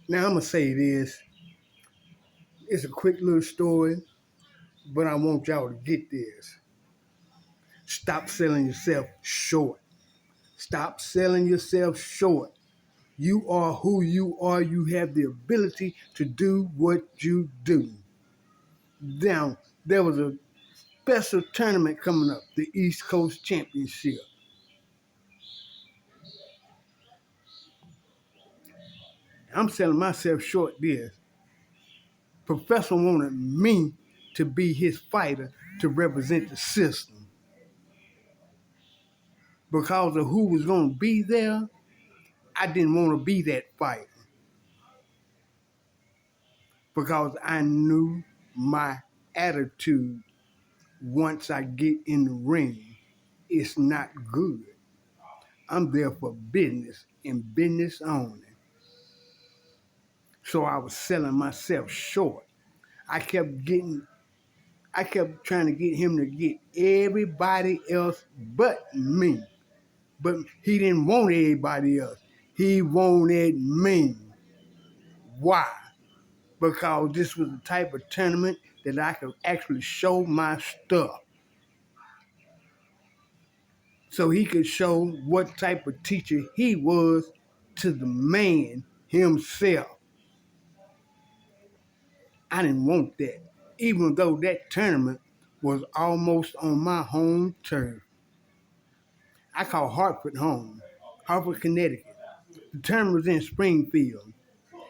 Now I'm gonna say this. It's a quick little story, but I want y'all to get this. Stop selling yourself short. Stop selling yourself short. You are who you are. You have the ability to do what you do. Now, there was a special tournament coming up, the East Coast Championship. I'm selling myself short this. Professor wanted me to be his fighter to represent the system. Because of who was going to be there, I didn't want to be that fighter. Because I knew my attitude once I get in the ring, it's not good. I'm there for business and business only. So I was selling myself short. I kept trying to get him to get everybody else but me. But he didn't want everybody else. He wanted me. Why? Because this was the type of tournament that I could actually show my stuff. So he could show what type of teacher he was to the man himself. I didn't want that, even though that tournament was almost on my home turf. I call Hartford home, Hartford, Connecticut. The tournament was in Springfield.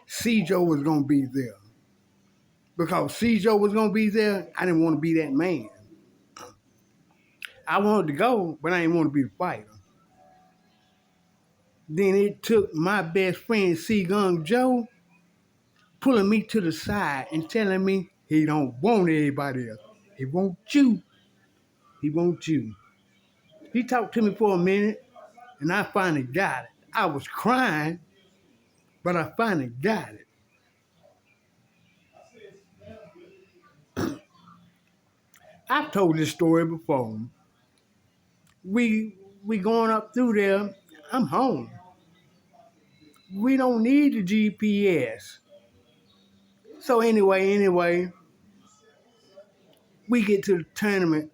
C-Joe was going to be there. Because C-Joe was going to be there, I didn't want to be that man. I wanted to go, but I didn't want to be the fighter. Then it took my best friend, C-Gung Joe, pulling me to the side and telling me he don't want everybody else. He wants you. He wants you. He talked to me for a minute, and I finally got it. I was crying, but I finally got it. I've told this story before. We going up through there. I'm home. We don't need the GPS. So anyway, we get to the tournament.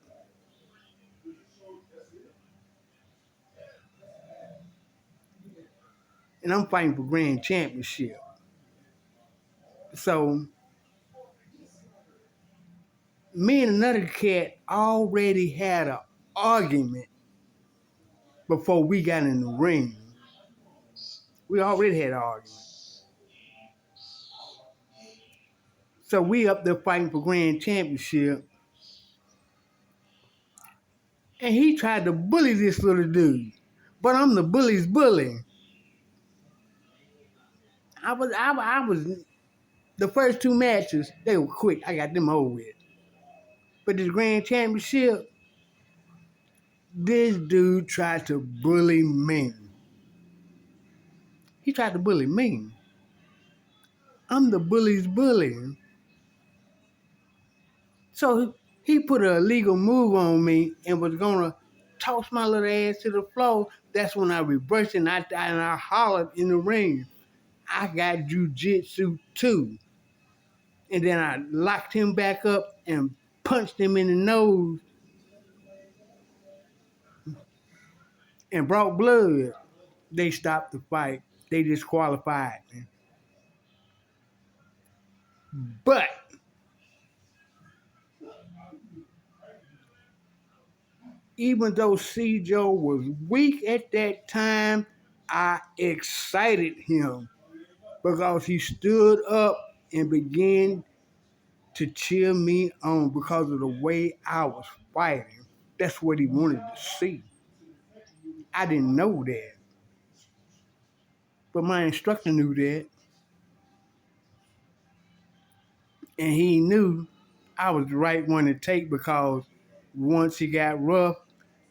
And I'm fighting for grand championship. So me and another cat already had an argument before we got in the ring. We already had an argument. So we up there fighting for grand championship. And he tried to bully this little dude. But I'm the bully's bully. I was the first two matches, they were quick. I got them over with. But this grand championship, this dude tried to bully me. He tried to bully me. I'm the bully's bully. So he put an illegal move on me and was gonna toss my little ass to the floor. That's when I reversed and I hollered in the ring. I got jujitsu too. And then I locked him back up and punched him in the nose and brought blood. They stopped the fight. They disqualified me. But even though C-Joe was weak at that time, I excited him because he stood up and began to cheer me on because of the way I was fighting. That's what he wanted to see. I didn't know that. But my instructor knew that. And he knew I was the right one to take because once he got rough,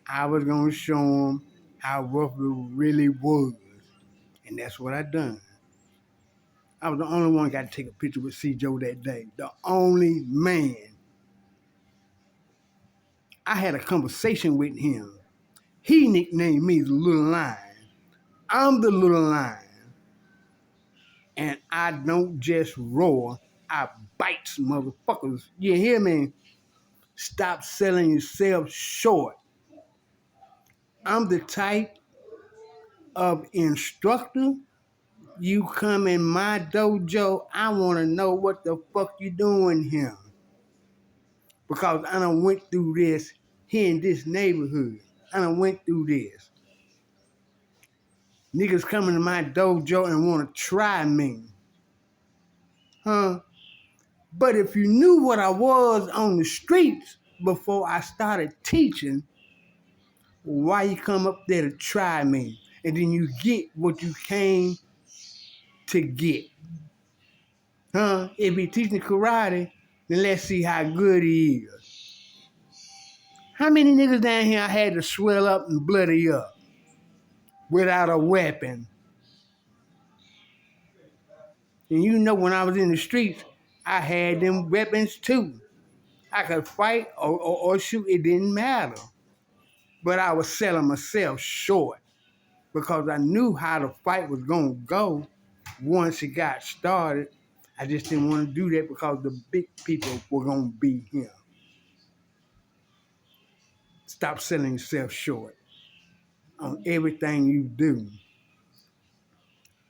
I was going to show him how rough it really was. And that's what I done. I was the only one got to take a picture with C-Joe that day. The only man. I had a conversation with him. He nicknamed me the Little Lion. I'm the Little Lion. And I don't just roar, I bites motherfuckers. You hear me? Stop selling yourself short. I'm the type of instructor. You come in my dojo, I want to know what the fuck you doing here. Because I done went through this here in this neighborhood. I done went through this. Niggas coming to my dojo and want to try me. Huh? But if you knew what I was on the streets before I started teaching, why you come up there to try me? And then you get what you came to get. Huh? If he teaching karate, then let's see how good he is. How many niggas down here I had to swell up and bloody up without a weapon? And you know when I was in the streets, I had them weapons too. I could fight or shoot, it didn't matter. But I was selling myself short because I knew how the fight was going to go once it got started. I just didn't want to do that because the big people were going to be here. Stop selling yourself short on everything you do.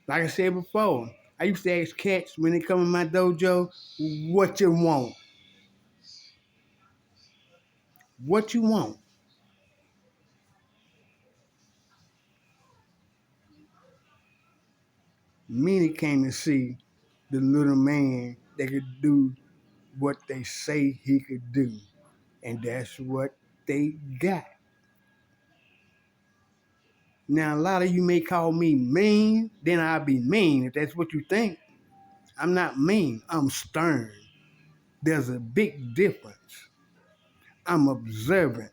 Like I said before, I used to ask cats when they come in my dojo, what you want? What you want? Many came to see the little man that could do what they say he could do. And that's what they got. Now, a lot of you may call me mean, then I'll be mean if that's what you think. I'm not mean, I'm stern. There's a big difference. I'm observant,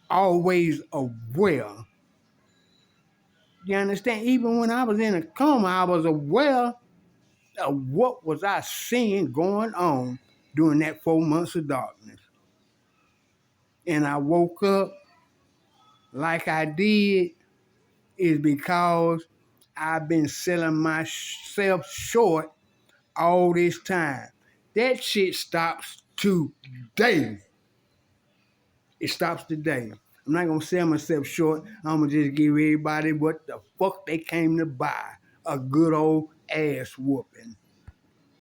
always aware. You understand? Even when I was in a coma, I was aware of what was I seeing going on during that 4 months of darkness. And I woke up like I did is because I've been selling myself short all this time. That shit stops today. It stops today. I'm not gonna sell myself short. I'm gonna just give everybody what the fuck they came to buy. A good old ass whooping.